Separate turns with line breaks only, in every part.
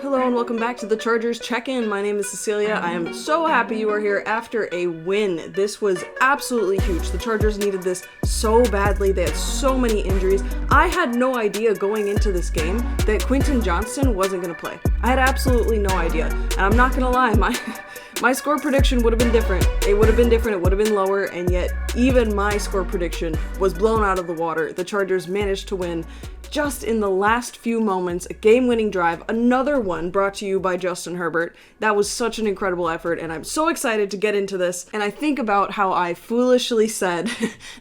Hello and welcome back to the Chargers Check-In. My name is Cecilia. I am so happy you are here after a win. This was absolutely huge. The Chargers needed this so badly. They had so many injuries. I had no idea going into this game that Quentin Johnston wasn't going to play. I had absolutely no idea. And I'm not going to lie, my score prediction would have been different. It would have been different. It would have been lower. And yet even my score prediction was blown out of the water. The Chargers managed to win just in the last few moments, a game-winning drive, another one brought to you by Justin Herbert. That was such an incredible effort, and I'm so excited to get into this. And I think about how I foolishly said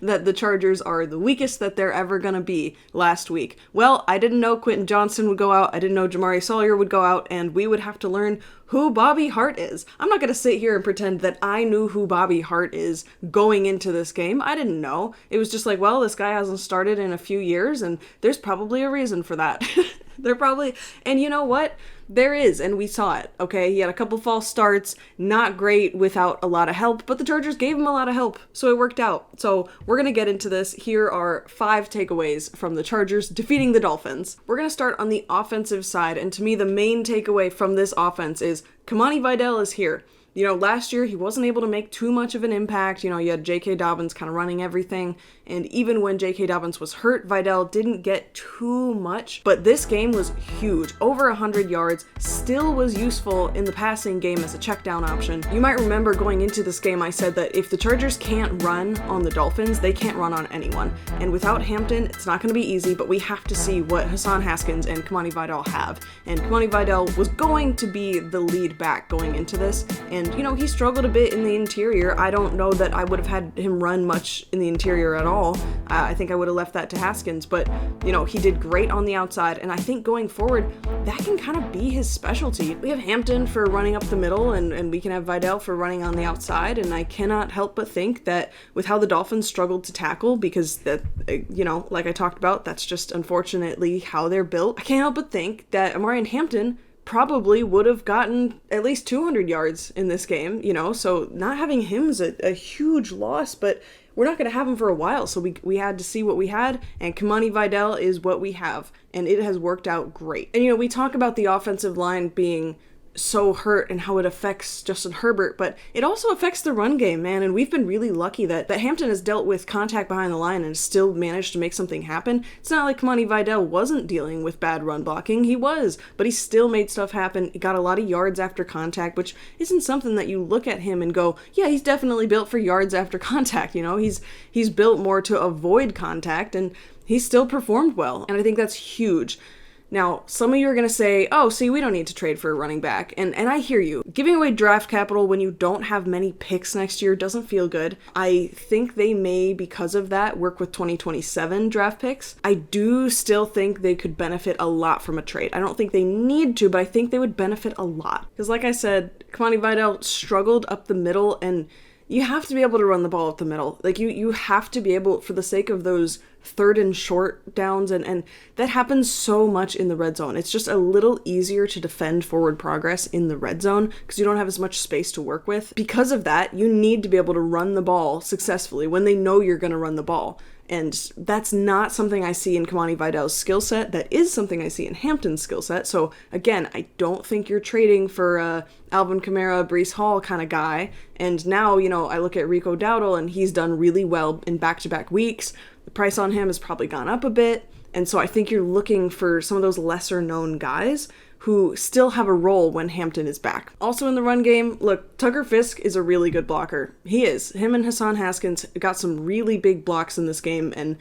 that the Chargers are the weakest that they're ever gonna be last week. Well, I didn't know Quentin Johnston would go out, I didn't know Jamari Sawyer would go out, and we would have to learn who Bobby Hart is. I'm not going to sit here and pretend that I knew who Bobby Hart is going into this game. I didn't know. It was just like, well, this guy hasn't started in a few years, and there's probably a reason for that. And you know what? There is, and we saw it, okay? He had a couple false starts, not great without a lot of help, but the Chargers gave him a lot of help, so it worked out. So we're going to get into this. Here are 5 takeaways from the Chargers defeating the Dolphins. We're going to start on the offensive side, and to me, the main takeaway from this offense is Kimani Vidal is here. You know, last year he wasn't able to make too much of an impact. You know, you had J.K. Dobbins kind of running everything. And even when J.K. Dobbins was hurt, Vidal didn't get too much. But this game was huge. Over 100 yards, still was useful in the passing game as a check down option. You might remember going into this game, I said that if the Chargers can't run on the Dolphins, they can't run on anyone. And without Hampton, it's not going to be easy, but we have to see what Hassan Haskins and Kimani Vidal have. And Kimani Vidal was going to be the lead back going into this. And you know, he struggled a bit in the interior. I don't know that I would have had him run much in the interior at all. I think I would have left that to Haskins, but, you know, he did great on the outside, and I think going forward, that can kind of be his specialty. We have Hampton for running up the middle, and we can have Vidal for running on the outside, and I cannot help but think that with how the Dolphins struggled to tackle, because that, you know, like I talked about, that's just unfortunately how they're built, I can't help but think that Amari and Hampton probably would have gotten at least 200 yards in this game, you know, so not having him is a huge loss, but we're not going to have him for a while, so we had to see what we had, and Kimani Vidal is what we have, and it has worked out great. And, you know, we talk about the offensive line being so hurt and how it affects Justin Herbert, but it also affects the run game, man, and we've been really lucky that Hampton has dealt with contact behind the line and still managed to make something happen. It's not like Kimani Vidal wasn't dealing with bad run blocking. He was, but he still made stuff happen. He got a lot of yards after contact, which isn't something that you look at him and go, yeah, he's definitely built for yards after contact, you know? He's built more to avoid contact, and he still performed well, and I think that's huge. Now, some of you are going to say, oh, see, we don't need to trade for a running back. And I hear you. Giving away draft capital when you don't have many picks next year doesn't feel good. I think they may, because of that, work with 2027 draft picks. I do still think they could benefit a lot from a trade. I don't think they need to, but I think they would benefit a lot. Because like I said, Kimani Vidal struggled up the middle, and you have to be able to run the ball up the middle. Like, you have to be able, for the sake of those third and short downs, and that happens so much in the red zone. It's just a little easier to defend forward progress in the red zone because you don't have as much space to work with. Because of that, you need to be able to run the ball successfully when they know you're going to run the ball. And that's not something I see in Kimani Vidal's skill set. That is something I see in Hampton's skill set. So again, I don't think you're trading for Alvin Kamara, Breece Hall kind of guy. And now, you know, I look at Rico Dowdle, and he's done really well in back-to-back weeks. The price on him has probably gone up a bit. And so I think you're looking for some of those lesser-known guys who still have a role when Hampton is back. Also in the run game, look, Tucker Fisk is a really good blocker. He is. Him and Hassan Haskins got some really big blocks in this game, and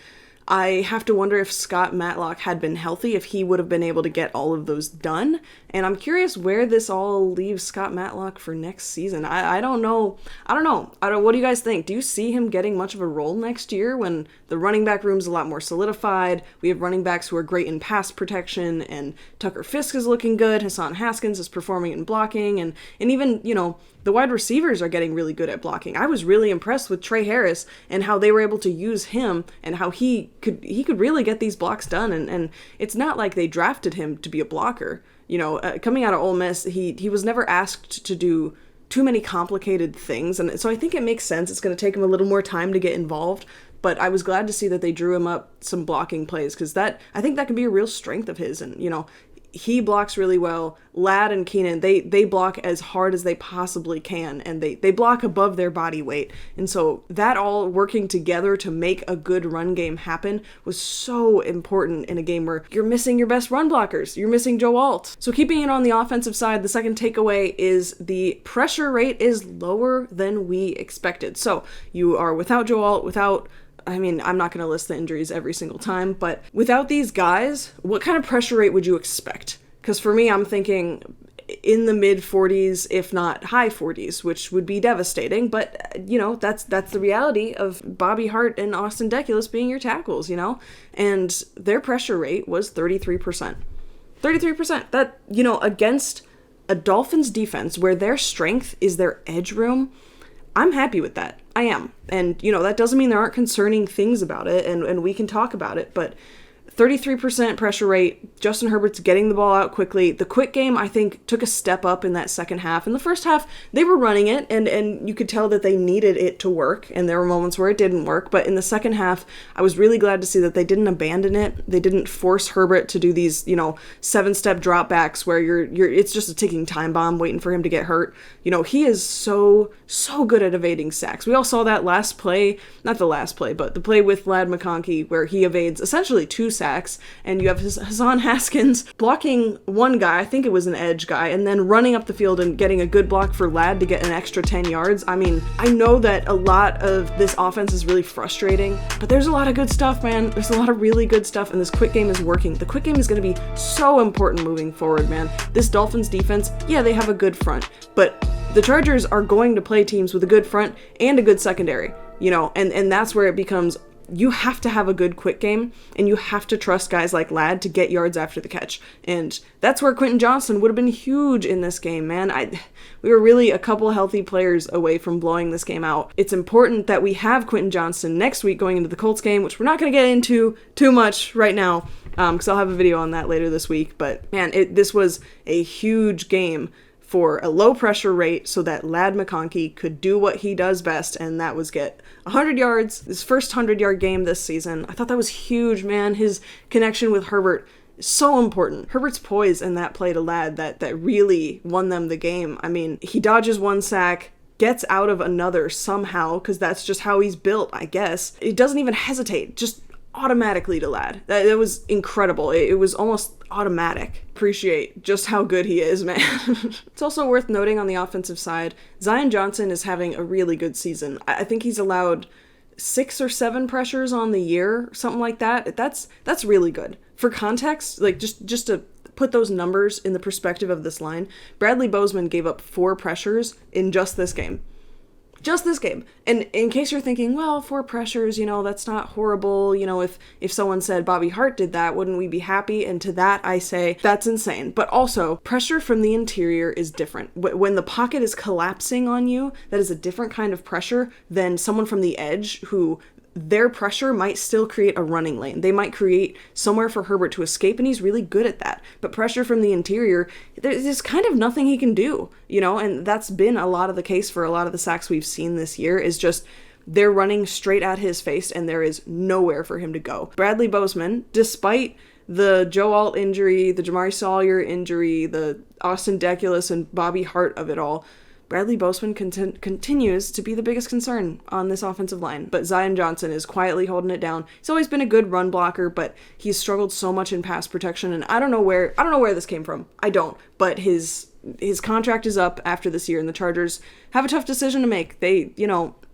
I have to wonder if Scott Matlock had been healthy, if he would have been able to get all of those done. And I'm curious where this all leaves Scott Matlock for next season. I don't know. What do you guys think? Do you see him getting much of a role next year when the running back room's a lot more solidified? We have running backs who are great in pass protection, and Tucker Fisk is looking good. Hassan Haskins is performing in blocking, and even, you know, the wide receivers are getting really good at blocking. I was really impressed with Trey Harris and how they were able to use him and how he could really get these blocks done. And it's not like they drafted him to be a blocker. You know, coming out of Ole Miss, he was never asked to do too many complicated things. And so I think it makes sense. It's going to take him a little more time to get involved. But I was glad to see that they drew him up some blocking plays, because I think that can be a real strength of his. And, you know, he blocks really well. Ladd and Keenan, they block as hard as they possibly can, and they block above their body weight. And so that all working together to make a good run game happen was so important in a game where you're missing your best run blockers. You're missing Joe Alt. So keeping it on the offensive side, the second takeaway is the pressure rate is lower than we expected. So you are without Joe Alt, I'm not going to list the injuries every single time, but without these guys, what kind of pressure rate would you expect? Because for me, I'm thinking in the mid 40s, if not high 40s, which would be devastating. But, that's the reality of Bobby Hart and Austin Deculus being your tackles, and their pressure rate was 33%. 33%. That, against a Dolphins defense where their strength is their edge room, I'm happy with that. I am. And, that doesn't mean there aren't concerning things about it, and we can talk about it, but 33% pressure rate, Justin Herbert's getting the ball out quickly. The quick game, I think, took a step up in that second half. In the first half, they were running it, and you could tell that they needed it to work, and there were moments where it didn't work. But in the second half, I was really glad to see that they didn't abandon it. They didn't force Herbert to do these, 7-step dropbacks where it's just a ticking time bomb waiting for him to get hurt. He is so good at evading sacks. We all saw that last play, not the last play, but the play with Ladd McConkey where he evades essentially 2 sacks. And you have Hassan Haskins blocking one guy, I think it was an edge guy, and then running up the field and getting a good block for Ladd to get an extra 10 yards. I know that a lot of this offense is really frustrating, but there's a lot of good stuff, man. There's a lot of really good stuff, and this quick game is working. The quick game is going to be so important moving forward, man. This Dolphins defense, yeah, they have a good front, but the Chargers are going to play teams with a good front and a good secondary, and that's where it becomes, you have to have a good quick game, and you have to trust guys like Ladd to get yards after the catch. And that's where Quentin Johnston would have been huge in this game, man. We were really a couple healthy players away from blowing this game out. It's important that we have Quentin Johnston next week going into the Colts game, which we're not going to get into too much right now, because I'll have a video on that later this week. But man, this was a huge game for a low pressure rate so that Ladd McConkey could do what he does best, and that was get 100 yards, his first 100-yard game this season. I thought that was huge, man. His connection with Herbert is so important. Herbert's poise in that play to Ladd that really won them the game. He dodges 1 sack, gets out of another somehow, because that's just how he's built, I guess. He doesn't even hesitate, just automatically to Ladd. That was incredible. It was almost automatic. Appreciate just how good he is, man. It's also worth noting on the offensive side, Zion Johnson is having a really good season. I think he's allowed 6 or 7 pressures on the year, something like that. That's really good. For context, just to put those numbers in the perspective of this line, Bradley Bozeman gave up 4 pressures in just this game. Just this game. And in case you're thinking, well, 4 pressures, that's not horrible. If someone said Bobby Hart did that, wouldn't we be happy? And to that, I say, that's insane. But also, pressure from the interior is different. When the pocket is collapsing on you, that is a different kind of pressure than someone from the edge who their pressure might still create a running lane. They might create somewhere for Herbert to escape, and he's really good at that. But pressure from the interior, there's kind of nothing he can do, and that's been a lot of the case for a lot of the sacks we've seen this year, is just they're running straight at his face, and there is nowhere for him to go. Bradley Bozeman, despite the Joe Alt injury, the Jamari Sawyer injury, the Austin Deculus and Bobby Hart of it all, Bradley Bozeman continues to be the biggest concern on this offensive line, but Zion Johnson is quietly holding it down. He's always been a good run blocker, but he's struggled so much in pass protection, and I don't know where this came from. I don't, but his contract is up after this year, and the Chargers have a tough decision to make.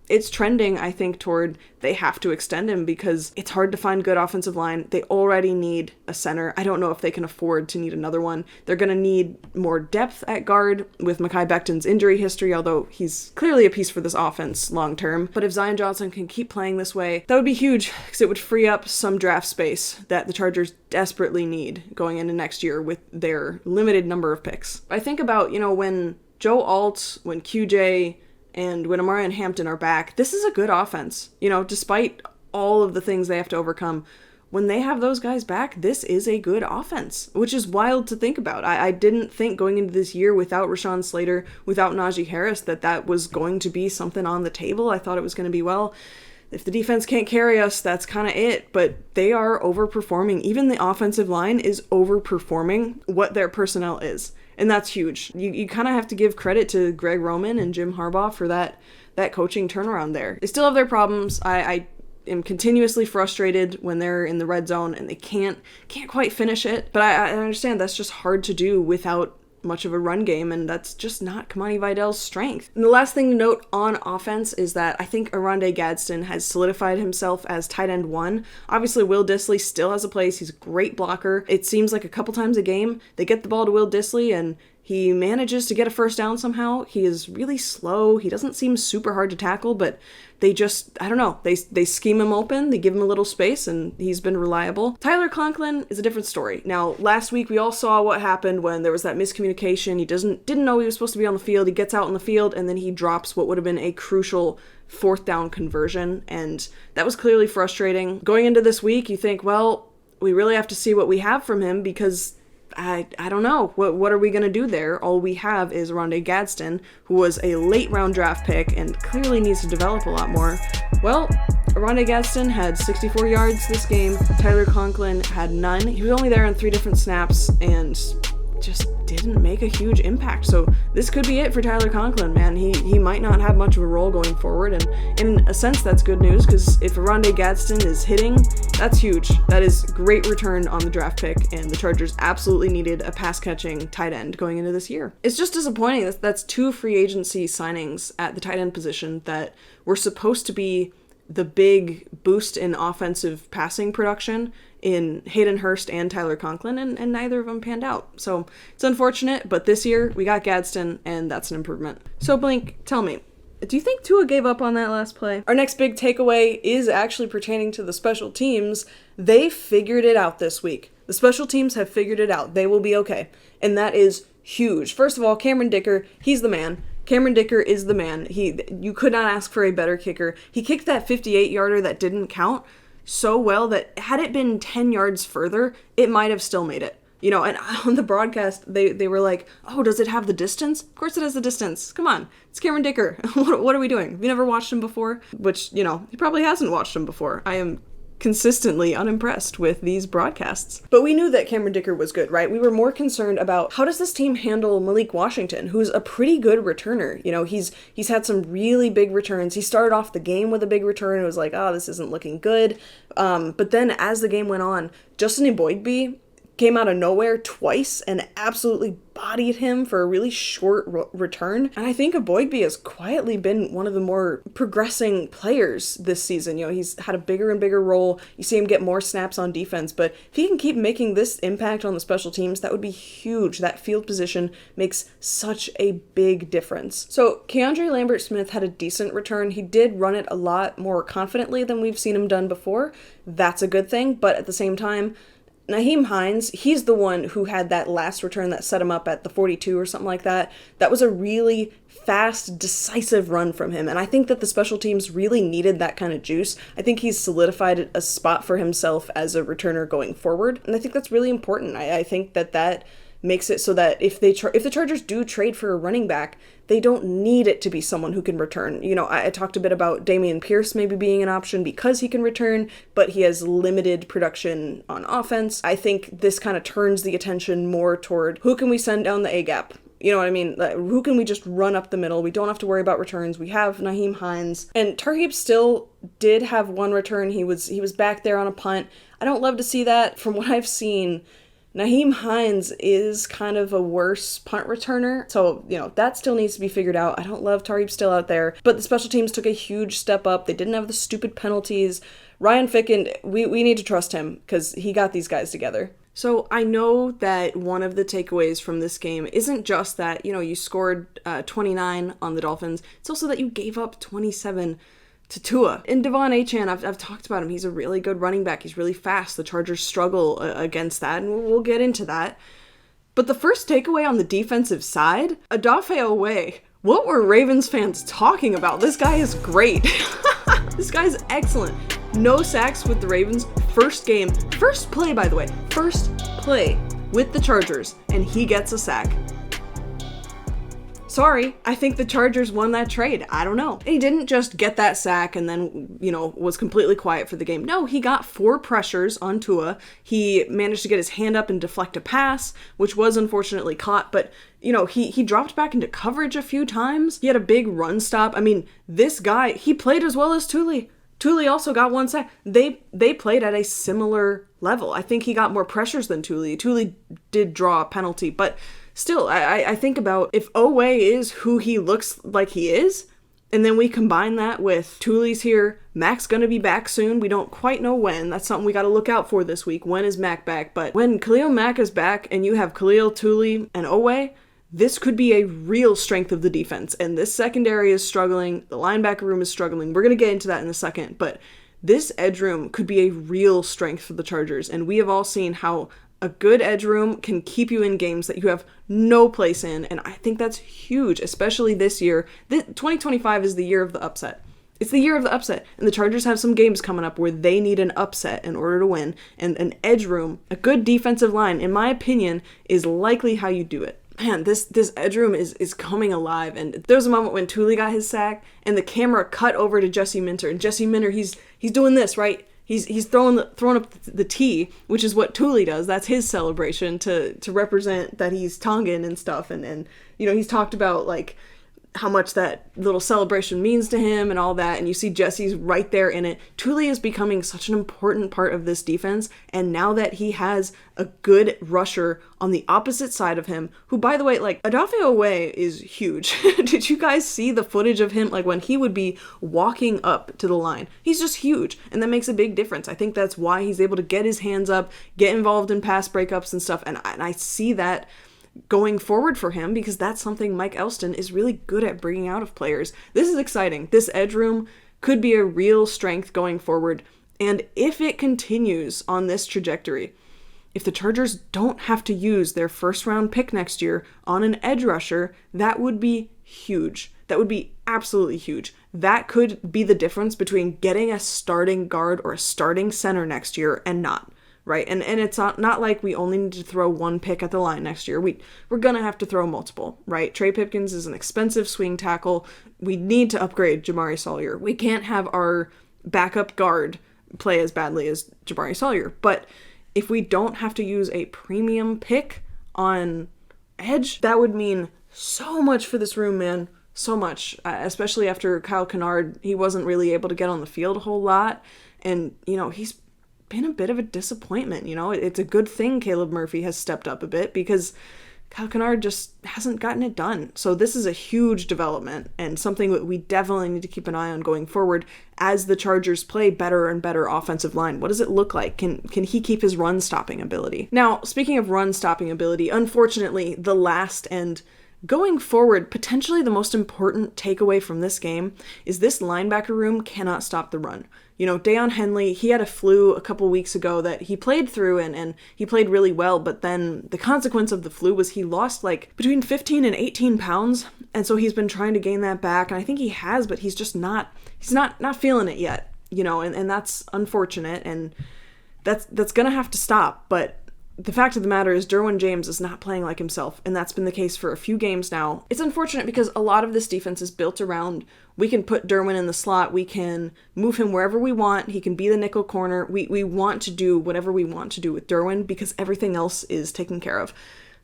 It's trending, I think, toward they have to extend him because it's hard to find good offensive line. They already need a center. I don't know if they can afford to need another one. They're going to need more depth at guard with Mekhi Becton's injury history, although he's clearly a piece for this offense long term. But if Zion Johnson can keep playing this way, that would be huge because it would free up some draft space that the Chargers desperately need going into next year with their limited number of picks. I think about, when Joe Alt, when QJ, and when Amari and Hampton are back, this is a good offense. Despite all of the things they have to overcome, when they have those guys back, this is a good offense, which is wild to think about. I didn't think going into this year without Rashawn Slater, without Najee Harris, that was going to be something on the table. I thought it was going to be, if the defense can't carry us, that's kind of it. But they are overperforming. Even the offensive line is overperforming what their personnel is. And that's huge. You kind of have to give credit to Greg Roman and Jim Harbaugh for that coaching turnaround there. They still have their problems. I am continuously frustrated when they're in the red zone and they can't quite finish it. But I understand that's just hard to do without much of a run game, and that's just not Kimani Vidal's strength. And the last thing to note on offense is that I think Odafe Gadsden has solidified himself as tight end 1. Obviously, Will Dissly still has a place. He's a great blocker. It seems like a couple times a game, they get the ball to Will Dissly, and he manages to get a first down somehow. He is really slow. He doesn't seem super hard to tackle, but they just, I don't know, they scheme him open, they give him a little space, and he's been reliable. Tyler Conklin is a different story. Now, last week we all saw what happened when there was that miscommunication. He didn't know he was supposed to be on the field. He gets out on the field, and then he drops what would have been a crucial 4th down conversion, and that was clearly frustrating. Going into this week, you think, well, we really have to see what we have from him, because I don't know. What are we going to do there? All we have is Odafe Gadsden, who was a late round draft pick and clearly needs to develop a lot more. Well, Odafe Gadsden had 64 yards this game. Tyler Conklin had none. He was only there on 3 different snaps and just didn't make a huge impact. So this could be it for Tyler Conklin, man. He might not have much of a role going forward, and in a sense that's good news, because if Odafe Gadsden is hitting, that's huge. That is great return on the draft pick, and the Chargers absolutely needed a pass-catching tight end going into this year. It's just disappointing. That's 2 free agency signings at the tight end position that were supposed to be the big boost in offensive passing production in Hayden Hurst and Tyler Conklin, and neither of them panned out. So it's unfortunate, but this year we got Gadsden, and that's an improvement. So Blink, tell me, do you think Tua gave up on that last play? Our next big takeaway is actually pertaining to the special teams. They figured it out this week. The special teams have figured it out. They will be okay. And that is huge. First of all, Cameron Dicker, he's the man. Cameron Dicker is the man. You could not ask for a better kicker. He kicked that 58-yarder that didn't count so well that had it been 10 yards further, it might have still made it. You know, and on the broadcast, they were like, oh, does it have the distance? Of course it has the distance. Come on. It's Cameron Dicker. What are we doing? Have you never watched him before? Which, you know, he probably hasn't watched him before. I am consistently unimpressed with these broadcasts. But we knew that Cameron Dicker was good, right? We were more concerned about how does this team handle Malik Washington, who's a pretty good returner. You know, he's had some really big returns. He started off the game with a big return. It was like, oh, this isn't looking good. But then as the game went on, Justin Herbert came out of nowhere twice and absolutely bodied him for a really short return. And I think Aboigbe has quietly been one of the more progressing players this season. You know, he's had a bigger and bigger role. You see him get more snaps on defense, but if he can keep making this impact on the special teams, that would be huge. That field position makes such a big difference. So Keandre Lambert-Smith had a decent return. He did run it a lot more confidently than we've seen him done before. That's a good thing, but at the same time, Nyheim Hines, he's the one who had that last return that set him up at the 42 or something like that. That was a really fast, decisive run from him, and I think that the special teams really needed that kind of juice. I think he's solidified a spot for himself as a returner going forward, and I think that's really important. I think that makes it so that if the Chargers do trade for a running back, they don't need it to be someone who can return. You know, I talked a bit about Dameon Pierce maybe being an option because he can return, but he has limited production on offense. I think this kind of turns the attention more toward who can we send down the A-gap? You know what I mean? Like, who can we just run up the middle? We don't have to worry about returns. We have Nyheim Hines. And Tarheeb still did have one return. He was back there on a punt. I don't love to see that. From what I've seen, Nyheim Hines is kind of a worse punt returner, so, you know, that still needs to be figured out. I don't love Tarheeb still out there, but the special teams took a huge step up. They didn't have the stupid penalties. Ryan Ficken, we need to trust him because he got these guys together. So I know that one of the takeaways from this game isn't just that, you know, you scored 29 on the Dolphins. It's also that you gave up 27 to Tua. And Devon Achane, I've talked about him. He's a really good running back. He's really fast. The Chargers struggle against that, and we'll get into that. But the first takeaway on the defensive side, Odafe Oweh. What were Ravens fans talking about? This guy is great. This guy's excellent. No sacks with the Ravens. First play, by the way. First play with the Chargers, and he gets a sack. Sorry, I think the Chargers won that trade. I don't know. He didn't just get that sack and then, was completely quiet for the game. No, he got 4 pressures on Tua. He managed to get his hand up and deflect a pass, which was unfortunately caught, but he dropped back into coverage a few times. He had a big run stop. I mean, this guy, he played as well as Tuli. Tuli also got 1 sack. They played at a similar level. I think he got more pressures than Tuli. Tuli did draw a penalty, but still, I think about if Oweh is who he looks like he is, and then we combine that with Tuli's here, Mac's gonna be back soon. We don't quite know when. That's something we gotta look out for this week. When is Mac back? But when Khalil Mack is back and you have Khalil, Tuli, and Oweh, this could be a real strength of the defense. And this secondary is struggling. The linebacker room is struggling. We're gonna get into that in a second. But this edge room could be a real strength for the Chargers. And we have all seen how a good edge room can keep you in games that you have no place in, and I think that's huge, especially this year. 2025 is the year of the upset. It's the year of the upset, and the Chargers have some games coming up where they need an upset in order to win, and an edge room, a good defensive line, in my opinion, is likely how you do it. Man, this edge room is coming alive, and there was a moment when Tuli got his sack, and the camera cut over to Jesse Minter, and Jesse Minter, he's doing this, right? He's throwing up the T, which is what Tuli does. That's his celebration to represent that he's Tongan and stuff. And he's talked about like how much that little celebration means to him and all that. And you see Jesse's right there in it. Tuli is becoming such an important part of this defense. And now that he has a good rusher on the opposite side of him, who, by the way, like, Odafe Oweh is huge. Did you guys see the footage of him, like, when he would be walking up to the line? He's just huge, and that makes a big difference. I think that's why he's able to get his hands up, get involved in pass breakups and stuff, and I see that going forward for him, because that's something Mike Elston is really good at bringing out of players. This is exciting. This edge room could be a real strength going forward, and if it continues on this trajectory, if the Chargers don't have to use their first-round pick next year on an edge rusher, that would be huge. That would be absolutely huge. That could be the difference between getting a starting guard or a starting center next year and not, right? And it's not like we only need to throw 1 pick at the line next year. We're going to have to throw multiple, right? Trey Pipkins is an expensive swing tackle. We need to upgrade Jamari Sawyer. We can't have our backup guard play as badly as Jamari Sawyer, but if we don't have to use a premium pick on edge, that would mean so much for this room, man. So much, especially after Kyle Kennard. He wasn't really able to get on the field a whole lot, and he's been a bit of a disappointment. It's a good thing Caleb Murphy has stepped up a bit, because Kyle Kennard just hasn't gotten it done. So this is a huge development, and something that we definitely need to keep an eye on going forward as the Chargers play better and better offensive line. What does it look like? Can he keep his run-stopping ability? Now, speaking of run-stopping ability, unfortunately, the last and going forward, potentially the most important takeaway from this game is this linebacker room cannot stop the run. Deion Henley, he had a flu a couple weeks ago that he played through and he played really well, but then the consequence of the flu was he lost like between 15 and 18 pounds, and so he's been trying to gain that back, and I think he has, but he's just not feeling it yet, and that's unfortunate, and that's gonna have to stop. But the fact of the matter is Derwin James is not playing like himself, and that's been the case for a few games now. It's unfortunate because a lot of this defense is built around, we can put Derwin in the slot, we can move him wherever we want, he can be the nickel corner, we want to do whatever we want to do with Derwin because everything else is taken care of.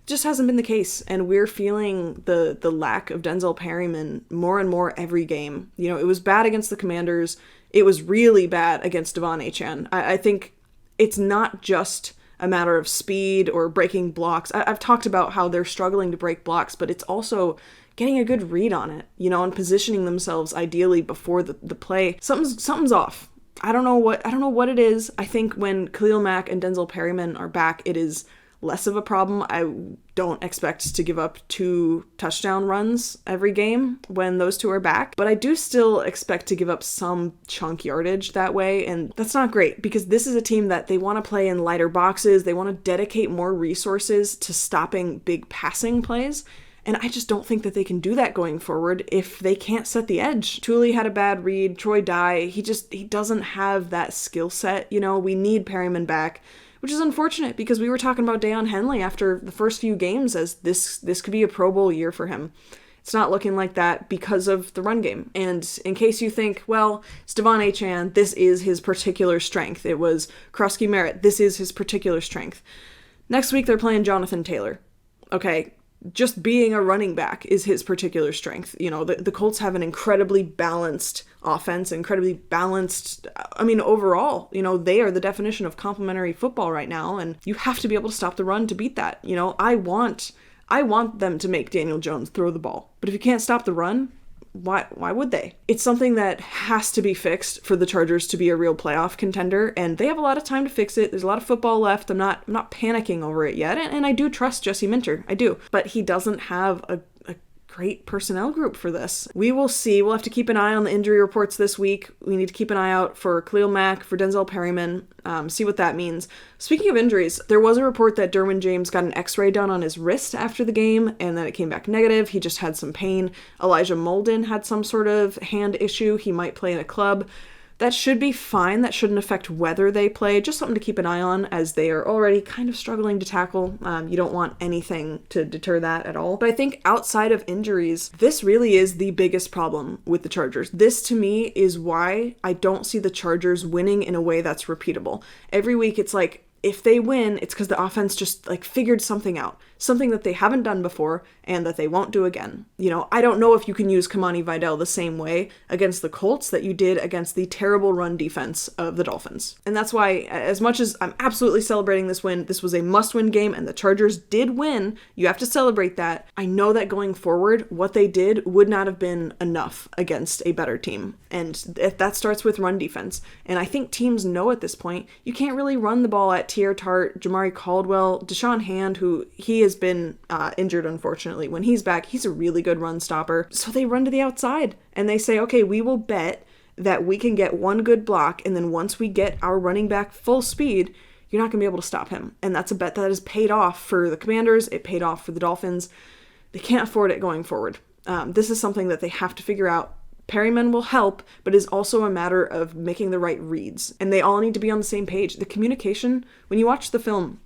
Just hasn't been the case, and we're feeling the lack of Denzel Perryman more and more every game. It was bad against the Commanders, it was really bad against Devon Achane. I think it's not just a matter of speed or breaking blocks. I've talked about how they're struggling to break blocks, but it's also getting a good read on it, and positioning themselves ideally before the play. Something's off. I don't know what it is. I think when Khalil Mack and Denzel Perryman are back, it is less of a problem. I don't expect to give up 2 touchdown runs every game when those two are back, but I do still expect to give up some chunk yardage that way, and that's not great because this is a team that they want to play in lighter boxes. They want to dedicate more resources to stopping big passing plays, and I just don't think that they can do that going forward if they can't set the edge. Tuli had a bad read. Troy Dye, he doesn't have that skill set. We need Perryman back, which is unfortunate because we were talking about Deion Henley after the first few games as this could be a Pro Bowl year for him. It's not looking like that because of the run game. And in case you think, well, it's Devon Achane, this is his particular strength. It was Krusky Merritt, this is his particular strength. Next week they're playing Jonathan Taylor. Okay, just being a running back is his particular strength. You know, the Colts have an incredibly balanced offense, incredibly balanced, overall, you know, they are the definition of complementary football right now, and you have to be able to stop the run to beat that. You know, I want them to make Daniel Jones throw the ball, but if you can't stop the run, why would they? It's something that has to be fixed for the Chargers to be a real playoff contender, and they have a lot of time to fix it. There's a lot of football left. I'm not panicking over it yet, and I do trust Jesse Minter. I do. But he doesn't have a great personnel group for this. We will see. We'll have to keep an eye on the injury reports this week. We need to keep an eye out for Khalil Mack, for Denzel Perryman, see what that means. Speaking of injuries, there was a report that Derwin James got an x-ray done on his wrist after the game, and then it came back negative. He just had some pain. Elijah Molden had some sort of hand issue. He might play in a club. That should be fine. That shouldn't affect whether they play. Just something to keep an eye on, as they are already kind of struggling to tackle. You don't want anything to deter that at all. But I think outside of injuries, this really is the biggest problem with the Chargers. This, to me, is why I don't see the Chargers winning in a way that's repeatable. Every week, it's like, if they win, it's because the offense just figured something out, something that they haven't done before and that they won't do again. You know, I don't know if you can use Kimani Vidal the same way against the Colts that you did against the terrible run defense of the Dolphins. And that's why, as much as I'm absolutely celebrating this win, this was a must-win game and the Chargers did win. You have to celebrate that. I know that going forward, what they did would not have been enough against a better team. And that starts with run defense. And I think teams know at this point, you can't really run the ball at Tier Tart, Jamari Caldwell, Deshaun Hand, who he has been injured, unfortunately. When he's back, he's a really good run stopper. So they run to the outside and they say, okay, we will bet that we can get one good block, and then once we get our running back full speed, you're not going to be able to stop him. And that's a bet that has paid off for the Commanders. It paid off for the Dolphins. They can't afford it going forward. This is something that they have to figure out. Perryman will help, but it's also a matter of making the right reads. And they all need to be on the same page. The communication, when you watch the film,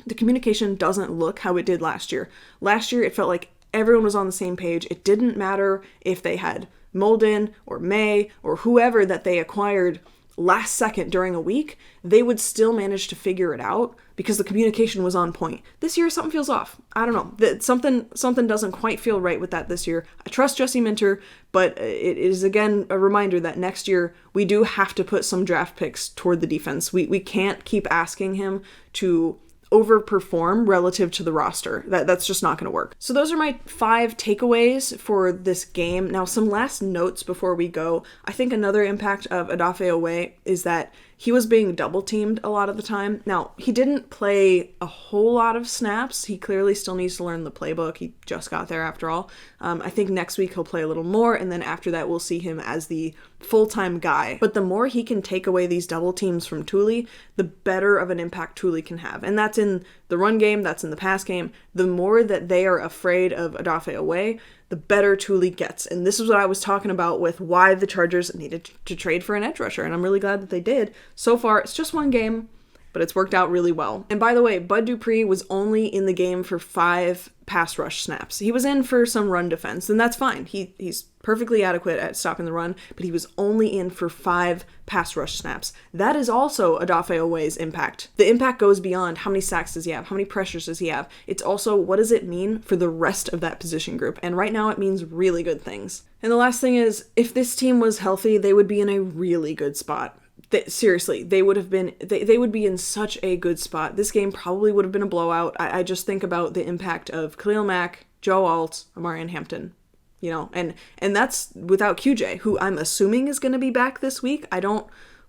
the communication doesn't look how it did last year. Last year, it felt like everyone was on the same page. It didn't matter if they had Molden or May or whoever that they acquired last second during a week, they would still manage to figure it out because the communication was on point. This year, something feels off. I don't know. Something doesn't quite feel right with that this year. I trust Jesse Minter, but it is, again, a reminder that next year we do have to put some draft picks toward the defense. We can't keep asking him to overperform relative to the roster. That's just not going to work. So those are my 5 takeaways for this game. Now, some last notes before we go. I think another impact of Odafe Oweh is that he was being double teamed a lot of the time. Now, he didn't play a whole lot of snaps. He clearly still needs to learn the playbook. He just got there after all. I think next week he'll play a little more, and then after that we'll see him as the full-time guy. But the more he can take away these double teams from Thule, the better of an impact Thule can have. And that's in the run game, that's in the pass game. The more that they are afraid of Odafe Oweh, the better Thule gets. And this is what I was talking about with why the Chargers needed to trade for an edge rusher, and I'm really glad that they did. So far, it's just one game, but it's worked out really well. And by the way, Bud Dupree was only in the game for 5 pass rush snaps. He was in for some run defense, and that's fine. He's perfectly adequate at stopping the run, but he was only in for 5 pass rush snaps. That is also Odafe Oweh's impact. The impact goes beyond how many sacks does he have, how many pressures does he have. It's also what does it mean for the rest of that position group, and right now it means really good things. And the last thing is, if this team was healthy, they would be in a really good spot. Seriously, they would have been, they would be in such a good spot. This game probably would have been a blowout. I just think about the impact of Khalil Mack, Joe Alt, Amarian Hampton, you know, and that's without QJ, who I'm assuming is going to be back this week. I don't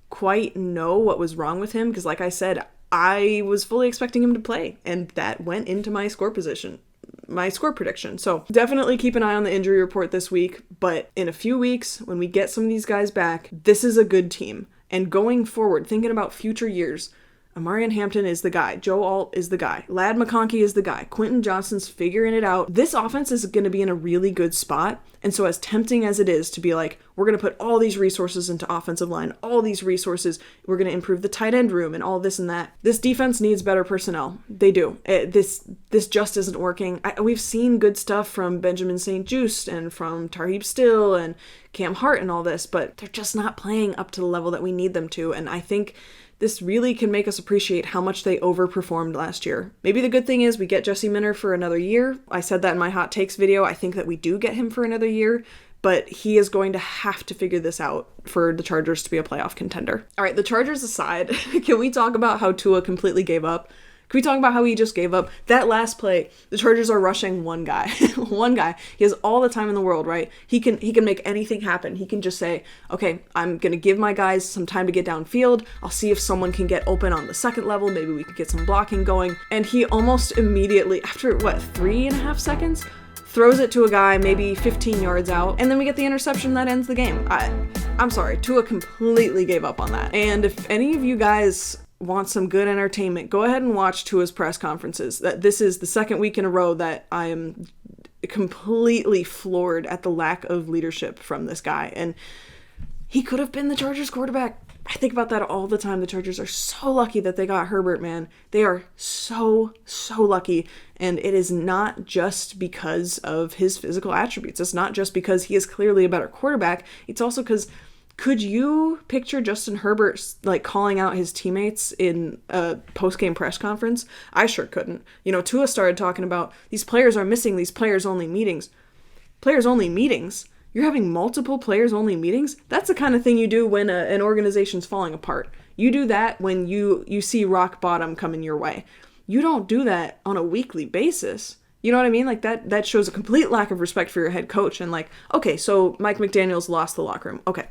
quite know what was wrong with him because, like I said, I was fully expecting him to play, and that went into my score prediction. So definitely keep an eye on the injury report this week, but in a few weeks, when we get some of these guys back, this is a good team. And going forward, thinking about future years, Amarian Hampton is the guy. Joe Alt is the guy. Ladd McConkey is the guy. Quentin Johnston's figuring it out. This offense is going to be in a really good spot. And so as tempting as it is to be like, we're going to put all these resources into offensive line, all these resources, we're going to improve the tight end room and all this and that. This defense needs better personnel. They do. This just isn't working. We've seen good stuff from Benjamin St-Juste and from Tarheeb Still and Cam Hart and all this, but they're just not playing up to the level that we need them to. And I think this really can make us appreciate how much they overperformed last year. Maybe the good thing is we get Jesse Minter for another year. I said that in my hot takes video. I think that we do get him for another year, but he is going to have to figure this out for the Chargers to be a playoff contender. All right, the Chargers aside, can we talk about how Tua completely gave up? Can we talk about how he just gave up? That last play, the Chargers are rushing one guy. One guy. He has all the time in the world, right? He can make anything happen. He can just say, okay, I'm going to give my guys some time to get downfield. I'll see if someone can get open on the second level. Maybe we could get some blocking going. And he almost immediately, after 3.5 seconds, throws it to a guy maybe 15 yards out, and then we get the interception that ends the game. I'm sorry, Tua completely gave up on that. And if any of you guys want some good entertainment, go ahead and watch Tua's press conferences. This is the second week in a row that I am completely floored at the lack of leadership from this guy. And he could have been the Chargers quarterback. I think about that all the time. The Chargers are so lucky that they got Herbert, man. They are so lucky. And it is not just because of his physical attributes. It's not just because he is clearly a better quarterback. It's also because, could you picture Justin Herbert like calling out his teammates in a post-game press conference? I sure couldn't. Tua started talking about these players are missing these players-only meetings. Players-only meetings? You're having multiple players-only meetings? That's the kind of thing you do when an organization's falling apart. You do that when you see rock bottom coming your way. You don't do that on a weekly basis. You know what I mean? Like that shows a complete lack of respect for your head coach. And like, okay, so Mike McDaniel's lost the locker room. Okay.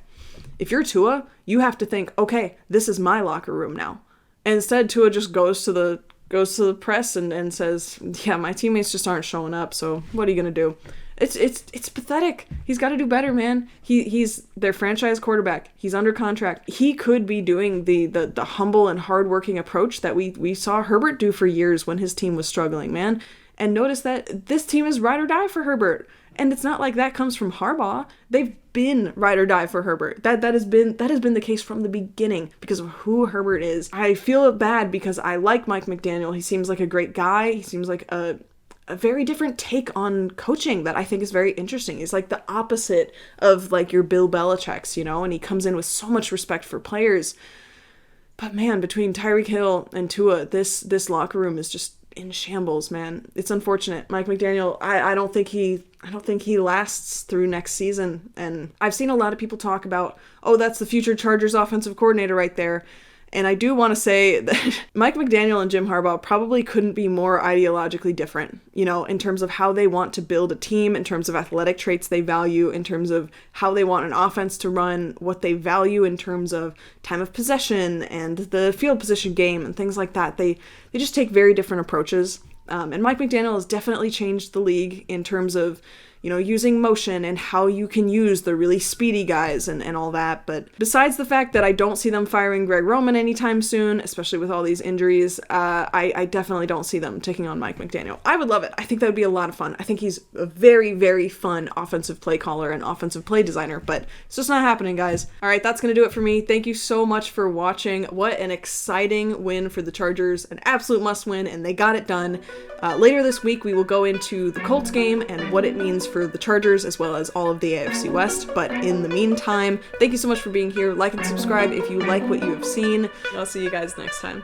If you're Tua, you have to think, okay, this is my locker room now. And instead, Tua just goes to the press and says, yeah, my teammates just aren't showing up, so what are you gonna do? It's pathetic. He's got to do better, man. He's their franchise quarterback. He's under contract. He could be doing the humble and hardworking approach that we saw Herbert do for years when his team was struggling, man. And notice that this team is ride or die for Herbert. And it's not like that comes from Harbaugh. They've been ride or die for Herbert. That has been the case from the beginning because of who Herbert is. I feel bad because I like Mike McDaniel. He seems like a great guy. He seems like a very different take on coaching that I think is very interesting. He's like the opposite of like your Bill Belichick's, and he comes in with so much respect for players. But man, between Tyreek Hill and Tua, this locker room is just in shambles, man. It's unfortunate. Mike McDaniel, I don't think he lasts through next season. And I've seen a lot of people talk about, oh, that's the future Chargers offensive coordinator right there. And I do want to say that Mike McDaniel and Jim Harbaugh probably couldn't be more ideologically different, in terms of how they want to build a team, in terms of athletic traits they value, in terms of how they want an offense to run, what they value in terms of time of possession and the field position game and things like that. They just take very different approaches. And Mike McDaniel has definitely changed the league in terms of, using motion and how you can use the really speedy guys and all that. But besides the fact that I don't see them firing Greg Roman anytime soon, especially with all these injuries, I definitely don't see them taking on Mike McDaniel. I would love it. I think that would be a lot of fun. I think he's a very, very fun offensive play caller and offensive play designer, but it's just not happening, guys. All right, that's going to do it for me. Thank you so much for watching. What an exciting win for the Chargers. An absolute must win, and they got it done. Later this week, we will go into the Colts game and what it means for the Chargers as well as all of the AFC West. But in the meantime, thank you so much for being here. Like and subscribe if you like what you have seen. I'll see you guys next time.